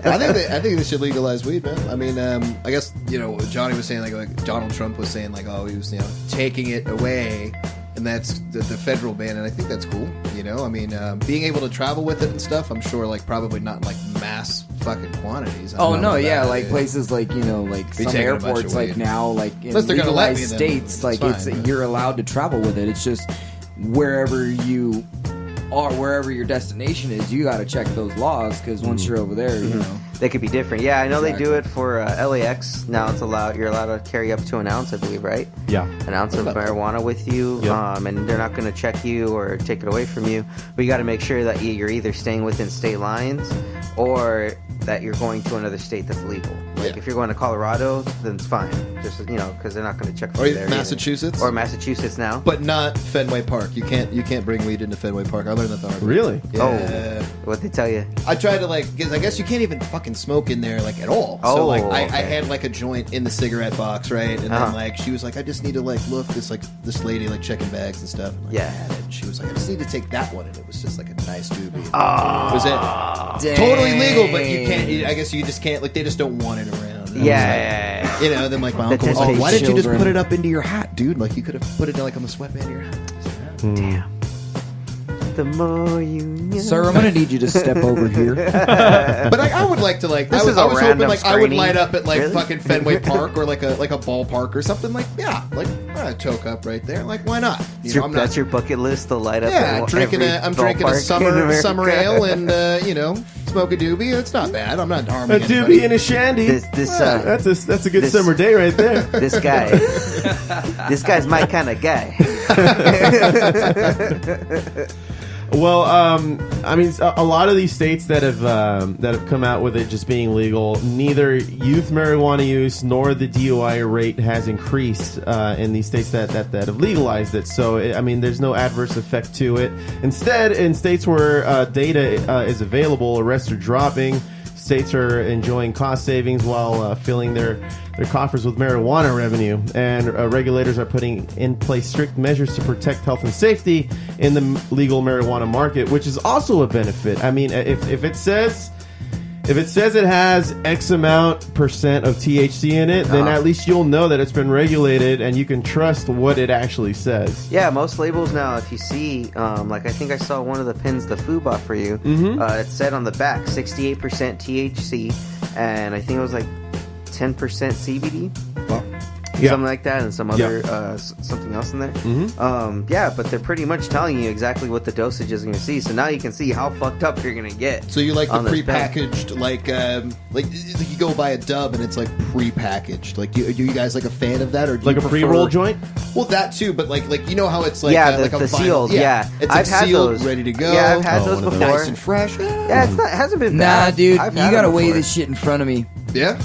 I think they should legalize weed, man. I mean, I guess, you know, Johnny was saying like Donald Trump was saying like, oh, he was, you know, taking it away, and that's the federal ban, and I think that's cool. You know, I mean, being able to travel with it and stuff, I'm sure, like, probably not in like mass fucking quantities. Oh no, yeah, like places like, you know, like some taking a bunch airports, of like weed. now, like in Unless they're gonna let me, legalized then states, like fine, it's but- you're allowed to travel with it. It's just wherever you are, wherever your destination is, you got to check those laws because once you're over there, you know. They could be different. Yeah, I know they do it for LAX. Now it's allowed. You're allowed to carry up to an ounce, I believe, right? Yeah. An ounce of marijuana with you, Yep. and they're not going to check you or take it away from you. But you got to make sure that you're either staying within state lines or that you're going to another state that's legal. Like if you're going to Colorado, then it's fine. Just, you know, because they're not going to check for Or you there. Massachusetts? Either. Or Massachusetts now. But not Fenway Park. You can't bring weed into Fenway Park. I learned that the hard way. Really? Yeah. Oh, what'd they tell you? I tried to because I guess you can't even fucking smoke in there like at all. Oh, So like I okay. had like a joint in the cigarette box, right? And Uh-huh. then like she was like, I just need to like look this lady like checking bags and stuff. And, like, Yeah. I had it. And she was like, I just need to take that one, and it was just like a nice doobie. Oh, Was it totally legal? But you can't. I guess you just can't. Like they just don't want it around. And I was Yeah. like, you know. Then like my The uncle was like, why didn't you just children. put it up into your hat, dude? Like you could have put it like on the sweatband of your hat. Damn. The more you know. Sir, I'm gonna need you to step over here. But I would like to like. This I was is a hoping random like I would screening. light up at like Really? fucking Fenway Park or like a ballpark or something like choke up right there. Like why not? You know, I'm That's not. your bucket list to light up. Yeah, at drinking every I'm drinking a ballpark in summer America. ale and you know smoke a doobie. It's not bad. I'm not A harming doobie anybody. and a shandy. That's a good this- summer day right there. This guy, this guy's my kind of guy. Well, I mean, a lot of these states that have come out with it just being legal, neither youth marijuana use nor the DUI rate has increased in these states that have legalized it. So, I mean, there's no adverse effect to it. Instead, in states where data is available, arrests are dropping. States are enjoying cost savings while filling their coffers with marijuana revenue, and regulators are putting in place strict measures to protect health and safety in the legal marijuana market, which is also a benefit. I mean, if it says it has X amount percent of THC in it, then at least you'll know that it's been regulated and you can trust what it actually says. Yeah, most labels now, if you see, like I think I saw one of the pins the Foo bought for you. It said on the back 68% THC, and I think it was like 10% CBD. something like that, and some other something else in there. Yeah, but they're pretty much telling you exactly what the dosage is going to see. So now you can see how fucked up you're going to get. So you like the prepackaged, like you go buy a dub and it's like prepackaged. Like, are you guys like a fan of that, or do like you a pre-roll joint? Well, that too, but like you know how it's like like a the vinyl. sealed. Yeah, it's I've had sealed, those, ready to go. Yeah, I've had those before, nice and fresh. Yeah, it hasn't been Nah, bad. dude, you I've had gotta them weigh before. this shit in front of me. Yeah.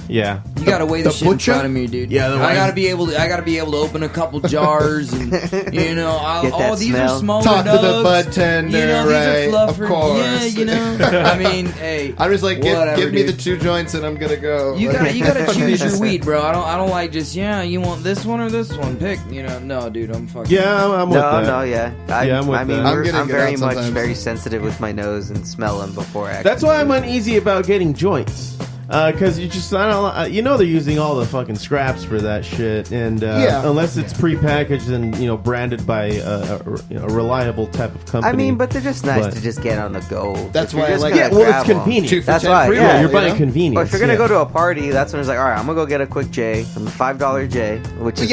Yeah, You gotta weigh the shit butcher? in front of me, dude. Yeah, I gotta be able to open a couple jars, and Get that these smell. are smaller Talk to nugs. the bud tender, You know, right? these are fluffer. Of course. Yeah, you know. I mean, hey, I'm just like, whatever, give me the dude. 2 joints and I'm gonna go. You gotta choose your weed, bro. I don't like just you want this one or this one. Pick, no, dude. I'm fucking. yeah, I'm with that. No, yeah. I'm with I mean, that. I'm getting I'm it very out much sometimes. very sensitive with my nose and smell them before. I That's why I'm uneasy about getting joints. Because you just, I don't, they're using all the fucking scraps for that shit, and unless it's prepackaged and branded by a reliable type of company. I mean, but they're just nice to just get on the go. That's If you're why I just like gonna it. well, grab it's 'em. convenient. 2 for That's 10 why, pre-roll, yeah. You're buying you know? convenience. Or if you're gonna yeah. go to a party, that's when it's like, all right, I'm gonna go get a quick J, $5 J, which is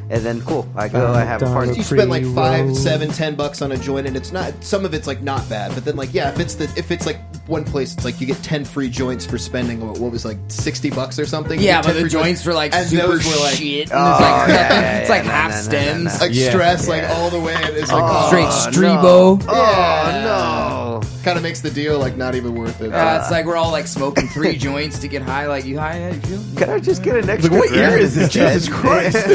and then cool. I go, I have a party. You spend like $5, $7, $10 on a joint, and it's not. Some of it's like not bad, but then like if it's like one place, it's like you get 10 free joints for spending what was like $60 or something. Yeah, You get but 10 the free joints were like and super those were like shit. Oh, And it's like yeah, it's like no, half no, no, stems, like Yeah. stress, like all the way. It's like straight Oh, strebo. No. Oh no! kind of makes the deal like not even worth it. It's like we're all like smoking 3 joints to get high. Like you high? Yeah, you feel? Can I just get an extra? What year gram is this? instead? Jesus Christ!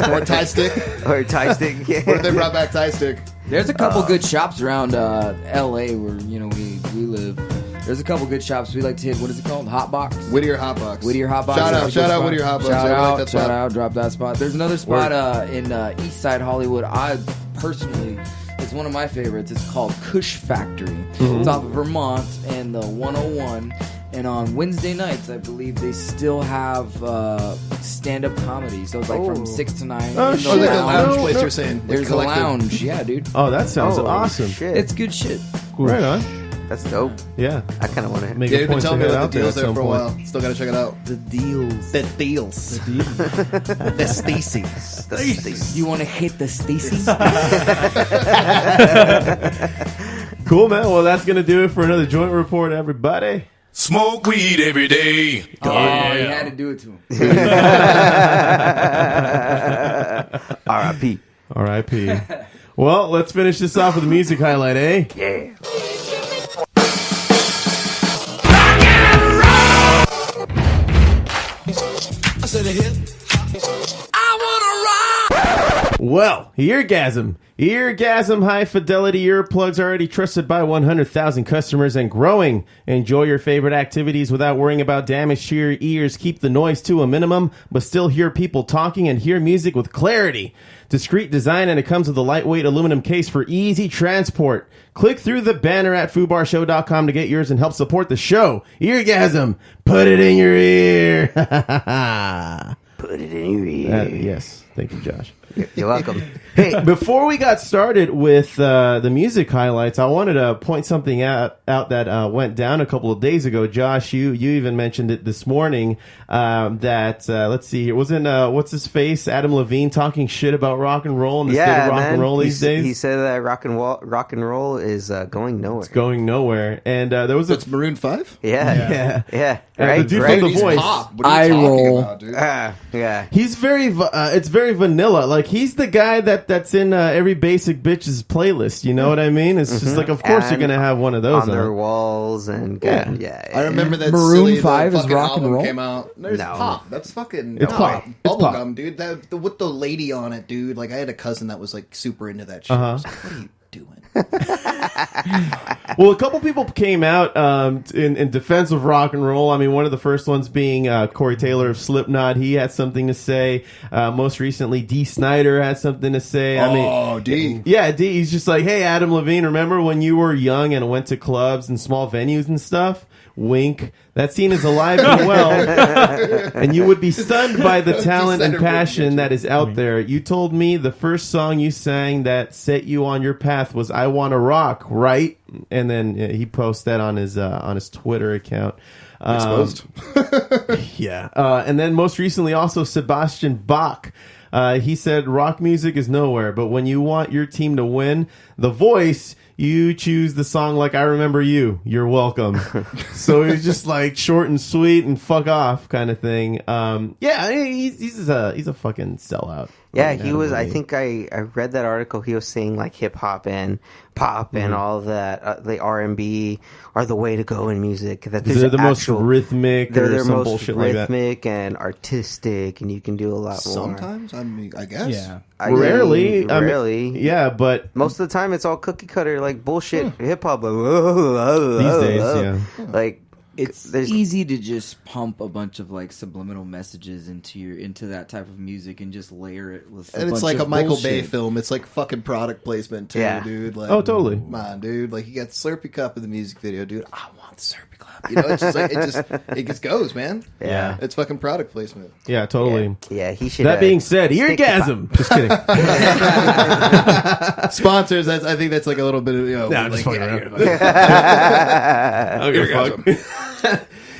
Or Thai stick. Or Thai stick. What if they brought back Thai stick? There's a couple good shops around L.A. where we live. There's a couple good shops we like to hit. What is it called? Hotbox. Whittier Hotbox. Whittier Hotbox. Shout out Whittier Hotbox. Shout I like out, that shout spot. out, drop that spot. There's another spot in East Side Hollywood. I personally, it's one of my favorites. It's called Kush Factory. It's off of Vermont and the 101. And on Wednesday nights, I believe they still have stand-up comedy. So it's like from 6 to 9. Oh, in the shit. Oh, like a lounge. lounge place you're saying. There's a Collective. lounge, yeah, dude. Oh, that sounds Holy awesome. Shit. It's good shit. Right on. That's dope. Yeah. I kind of want to. Make Yeah, a you've been point to telling me head about out the there at deals there some for a point. while. Still gotta check it out. The deals. The deals. The Stacy's. You want to hit the Stacy? Cool, man. Well, that's going to do it for another joint report, everybody. Smoke weed every day. Oh, you had to do it to him. R.I.P. R.I.P. Well, let's finish this off with a music highlight, eh? Yeah. Well, Eargasm high fidelity earplugs already trusted by 100,000 customers and growing. Enjoy your favorite activities without worrying about damage to your ears. Keep the noise to a minimum, but still hear people talking and hear music with clarity. Discreet design, and it comes with a lightweight aluminum case for easy transport. Click through the banner at FooBarShow.com to get yours and help support the show. Eargasm, put it in your ear. Put it in your ear. Yes, thank you, Josh. You're welcome. Hey, before we got started with the music highlights, I wanted to point something out that went down a couple of days ago. Josh, you even mentioned it this morning. That let's see, it wasn't what's his face, Adam Levine, talking shit about rock and roll and the state of rock and roll these days. He said that rock and roll is going nowhere. It's going nowhere, and there was It's Maroon 5? Yeah. And Right. the dude right. from The Voice. Pop. What are you Eye talking roll. about, dude? Yeah. He's very, it's very vanilla. Like, he's the guy that's in every basic bitch's playlist. You know what I mean? It's just like, of course And you're gonna have one of those on on their it. walls and Yeah. I remember that Maroon silly, the 5 is fucking rock and album roll? came out. There's No. pop. That's fucking It's pop. It's pop. Bubblegum, dude. That with the lady on it, dude. Like I had a cousin that was like super into that shit. Uh-huh. I was like, what are you doing? Well, a couple people came out in defense of rock and roll. I mean, one of the first ones being Corey Taylor of Slipknot. He had something to say. Most recently, Dee Snider had something to say. I mean, D. yeah, D. He's just like, hey, Adam Levine, remember when you were young and went to clubs and small venues and stuff? Wink. That scene is alive and well, and you would be stunned by the talent and passion that is out there. You told me the first song you sang that set you on your path was "I Wanna Rock," right? And then he posts that on his Twitter account. Exposed. Yeah. And then most recently, also Sebastian Bach. He said, rock music is nowhere, but when you want your team to win, The Voice, you choose the song like I Remember You. You're welcome. So it was just like short and sweet and fuck off kind of thing. Yeah, he's a fucking sellout. Yeah, he was. I think I read that article. He was saying like hip hop and pop and all that, the R&B are the way to go in music. That they're the most rhythmic. They're some most bullshit like that. rhythmic and artistic, and you can do a lot more. Sometimes, I mean, I guess. Yeah. Rarely. Yeah, but most of the time it's all cookie cutter like bullshit hip hop. these days, yeah. Like it's easy to just pump a bunch of like subliminal messages into that type of music and just layer it with. And it's like a Michael Bay film. It's like fucking product placement too, dude. Like, oh, totally. Come on, dude. Like, you got Slurpee cup in the music video, dude. I want the Slurpee cup. You know, it's just like it just goes, man. Yeah, it's fucking product placement. Yeah, totally. Yeah, he should. That being said, eargasm. Just kidding. Sponsors. I think that's like a little bit of just fucking around.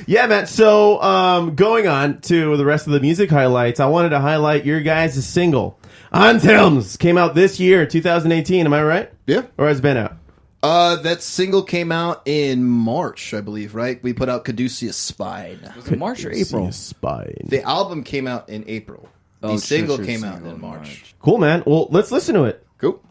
Yeah, man. So, going on to the rest of the music highlights, I wanted to highlight your guys' single, Anshelm, came out this year, 2018. Am I right? Yeah. Or has it been out? That single came out in March, I believe, right? We put out Caduceus Spine. Was it March or April? Spine. The album came out in April. The single came out in March. Cool, man. Well, let's listen to it. Cool.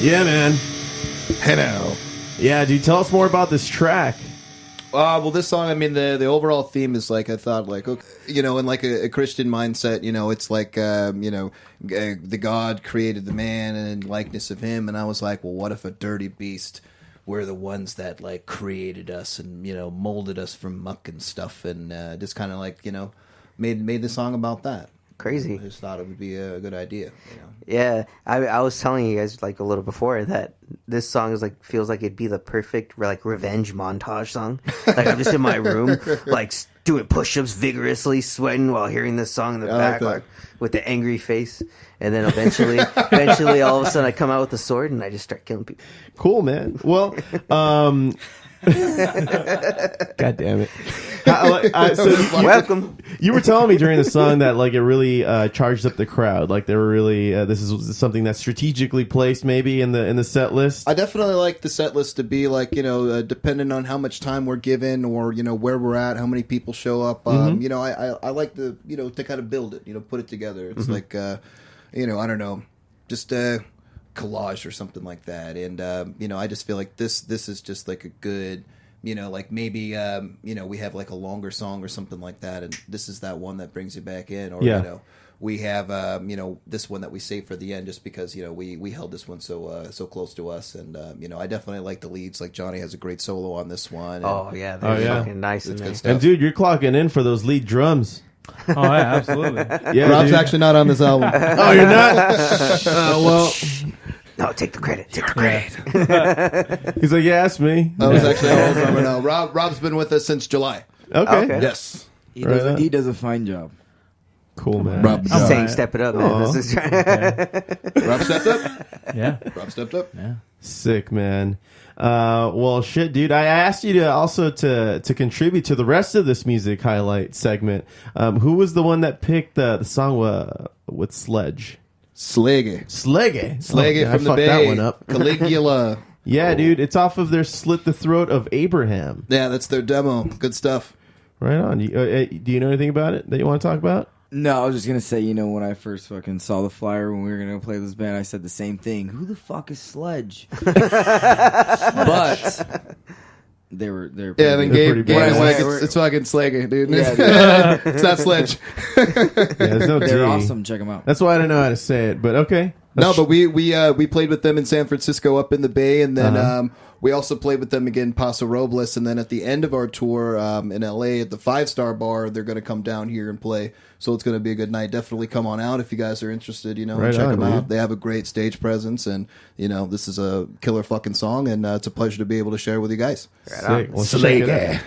Yeah, man. Hey now. Yeah, dude, tell us more about this track. Well, this song, I mean, the overall theme is like, I thought, like, okay, you know, in like a Christian mindset, you know, it's like, you know, the God created the man and in likeness of him. And I was like, well, what if a dirty beast were the ones that, like, created us and, you know, molded us from muck and stuff, and just kind of, like, you know, made the song about that. Crazy. I just thought it would be a good idea, you know. Yeah, I was telling you guys like a little before that this song is like feels like it'd be the perfect like revenge montage song. Like I'm just in my room, like doing push-ups vigorously, sweating while hearing this song in the back, like with the angry face. And then eventually, all of a sudden, I come out with a sword and I just start killing people. Cool, man. Well, God damn it. Welcome. You were telling me during the song that like it really charged up the crowd. Like they were really this is something that's strategically placed maybe in the set list. I definitely like the set list to be like, you know, depending on how much time we're given or, you know, where we're at, how many people show up. You know, I like to, you know, to kind of build it, you know, put it together. It's like, you know, I don't know, just a collage or something like that. And, you know, I just feel like this is just like a good, you know, like maybe, you know, we have like a longer song or something like that. And this is that one that brings you back in. Or, you know, we have, you know, this one that we save for the end just because, you know, we held this one so close to us. And, you know, I definitely like the leads. Like Johnny has a great solo on this one. And, they're fucking nice. It's good And stuff. dude, you're clocking in for those lead drums. Oh yeah, absolutely. Yeah, Rob's dude. actually not on this album. Oh, you're not? Well, No, take the credit. Take the credit. he's like, yeah, that's me. I was actually on this number now. Rob's been with us since July. Okay. Okay. Yes. He Right does, on. he does a fine job. Cool, man. Rob, I'm saying step it up, man. Aw. This is Rob stepped up. Yeah. Rob stepped up. Yeah. Sick, man. Well, shit, dude. I asked you to also to contribute to the rest of this music highlight segment. Who was the one that picked the song with Slege? Slege. Slege. Slege I from the fucked Bay. that one up. Caligula. Yeah, dude. It's off of their "Slit the Throat of Abraham." Yeah, that's their demo. Good stuff. Right on. Do you know anything about it that you want to talk about? No, I was just gonna say, you know, when I first fucking saw the flyer when we were gonna play this band, I said the same thing. Who the fuck is Slege? But they're Yeah, then Gabe pretty was bad. like, Yeah, it's fucking Slege, dude. Yeah, It's not Sledge. Yeah, there's no they're T. awesome. Check them out. That's why I don't know how to say it, but okay. No, but we played with them in San Francisco up in the Bay, and then we also played with them again in Paso Robles, and then at the end of our tour in LA at the 5-Star Bar, they're going to come down here and play. So it's going to be a good night. Definitely come on out if you guys are interested. You know, Right check on, them out. dude. They have a great stage presence, and you know, this is a killer fucking song, and it's a pleasure to be able to share with you guys. Sick. Well, check it out.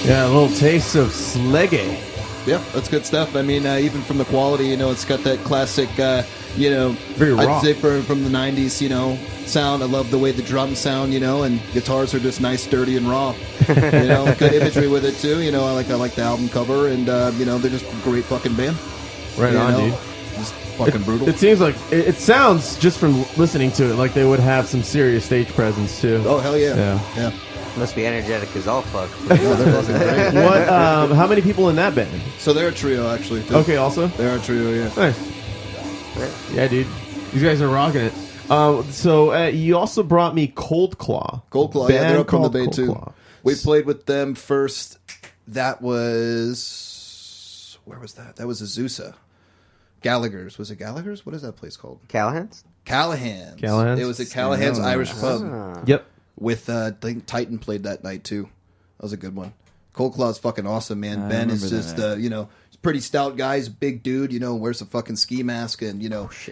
Yeah, a little taste of Slege. Yeah, that's good stuff. I mean, even from the quality, you know, it's got that classic, you know, Very raw. I'd say from the 90s, you know, sound. I love the way the drums sound, you know, and guitars are just nice, sturdy, and raw. You know, good imagery with it, too. You know, I like the album cover, and, you know, they're just a great fucking band. Right You on, know? dude. Just fucking brutal. It seems like it sounds just from listening to it like they would have some serious stage presence too. Oh, hell yeah. Yeah. Must be energetic as all fuck. No, they're fucking great. What? How many people in that band? So they're a trio, actually. Too. Okay, also. They're a trio, yeah. Nice. Yeah, dude. These guys are rocking it. So you also brought me ColdClaw. ColdClaw, yeah, they're up from the Bay, too. ColdClaw. We played with them first. That was... Where was that? That was Azusa. Gallagher's. Was it Gallagher's? What is that place called? Callahan's? Callahan's. Callahan's? It was at Callahan's Irish Pub. Yep. With, I think Titan played that night, too. That was a good one. ColdClaw's fucking awesome, man. Ben is just, pretty stout guy. He's a big dude, wears a fucking ski mask. And,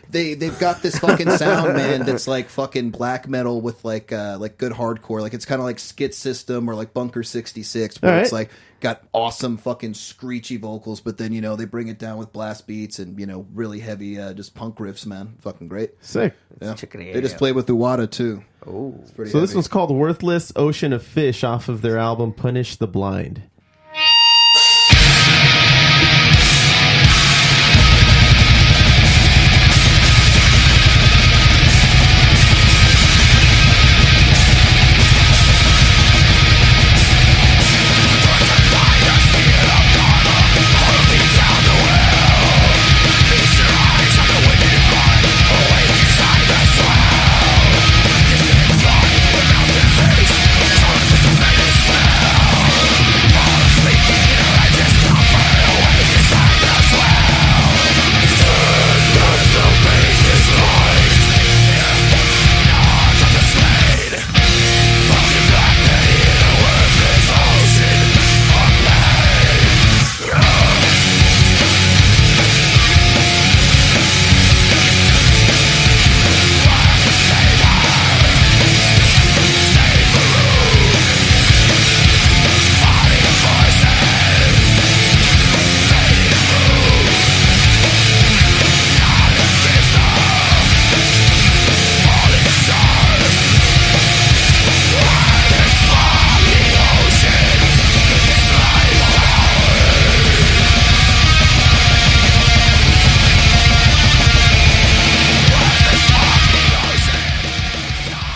they've got this fucking sound, man, that's like fucking black metal with like good hardcore. Like, it's kind of like Skit System or like Bunker 66, where it's like got awesome fucking screechy vocals, but then, they bring it down with blast beats and, really heavy, just punk riffs, man. Fucking great. Sick. Yeah. They just play with Uwada, too. Oh, so this one's called Worthless Ocean of Fish off of their album Punish the Blind.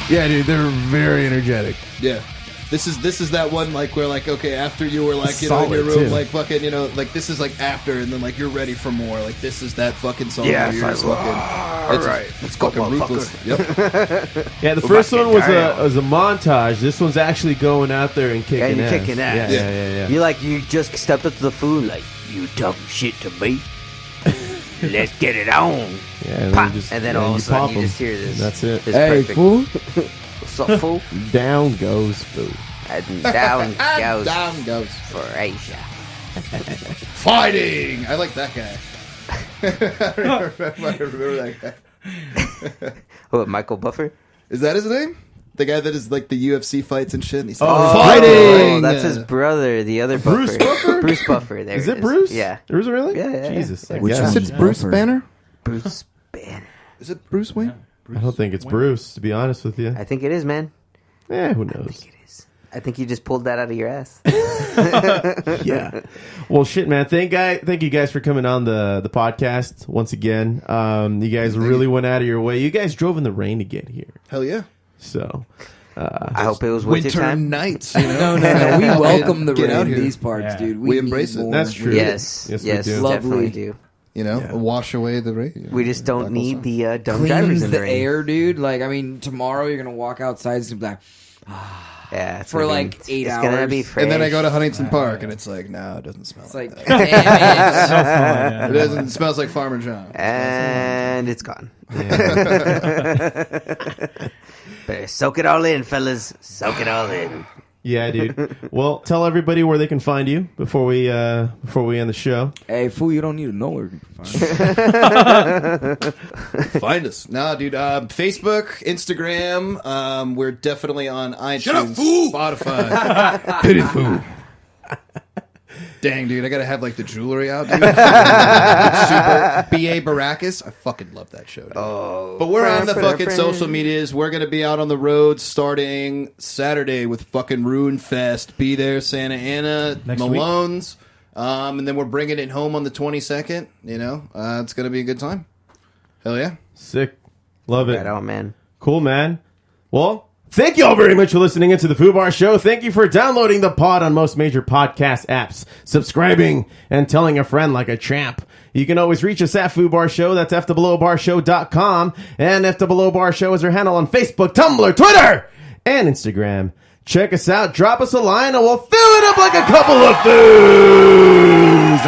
Yeah, dude, they're very energetic. Yeah. This is that one like where like okay after you were like in Solid, your room too. like fucking like this is like after and then like you're ready for more like this is that fucking song Yeah, where you're just fucking all right, let's go, fucking ruthless. Yep. Yeah, the first one was a montage. This one's actually going out there and kicking And ass. kicking ass. Yeah. You just stepped up to the food like, you talking shit to me? Let's get it on. Yeah, Pop. just, And then yeah, all of a sudden pop you 'em. just hear this. That's it. This Hey, perfect- fool. What's up, fool? Down goes food. And down goes Down goes for Asia. fighting. I like that guy. I remember that guy. What, Michael Buffer? Is that his name? The guy that is like the UFC fights and shit. And he's fighting! Oh, that's his brother, the other Buffer. Bruce Buffer? Bruce Buffer. There Is it it Bruce? Yeah. Is it really? Yeah. Jesus. I Which guess. one? It's Bruce Banner. Bruce Banner. Is it Bruce Wayne? I don't think it's Bruce, to be honest with you. I think it is, man. Who knows? It is. I think you just pulled that out of your ass. Yeah. Well, shit, man. Thank you guys for coming on the podcast once again. You guys really went out of your way. You guys drove in the rain to get here. Hell yeah. So, I hope it was worth your Winter time. nights. No. We welcome the Get rain out in here. these parts, Yeah. dude. We need embrace it. more. that's true. Yes, we do. definitely Lovely. do. Wash away the rain. We just don't need the dumb drivers Cleans in the the rain. air, dude. Like, I mean, tomorrow you're gonna walk outside and be like, Yeah, it's For gonna like be, 8 it's gonna hours. be fresh. And then I go to Huntington Park, and it's like, no, it doesn't smell. it's like like, that. damn it. It doesn't. It smells like Farmer John. and it's gone. Better soak it all in, fellas. Soak it all in. Yeah, dude. Well, tell everybody where they can find you before we end the show. Hey, fool, you don't need to know where you can find me. Find us. No, dude. Facebook, Instagram. We're definitely on iTunes, Shut up, fool! Spotify. Pity fool. Dang, dude. I gotta have like the jewelry out, dude. Super B.A. Baracus. I fucking love that show, dude. Oh, But we're on the fucking social medias. We're going to be out on the road starting Saturday with fucking Ruin Fest. Be there, Santa Ana, Next Malone's. And then we're bringing it home on the 22nd. It's going to be a good time. Hell yeah. Sick. Love it. Right on, man. Cool, man. Well, Thank you all very much for listening into the Foo Bar Show. Thank you for downloading the pod on most major podcast apps, subscribing, and telling a friend like a champ. You can always reach us at Foo Bar Show. That's FTheBelowBarShow.com. And F the Below Bar Show is our handle on Facebook, Tumblr, Twitter, and Instagram. Check us out. Drop us a line, and we'll fill it up like a couple of Foos.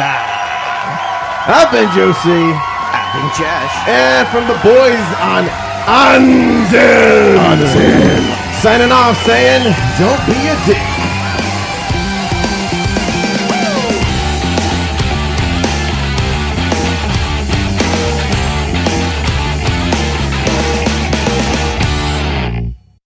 I've been Josie. I've been Josh. And from the boys on Anshelm. Signing off saying, don't be a dick.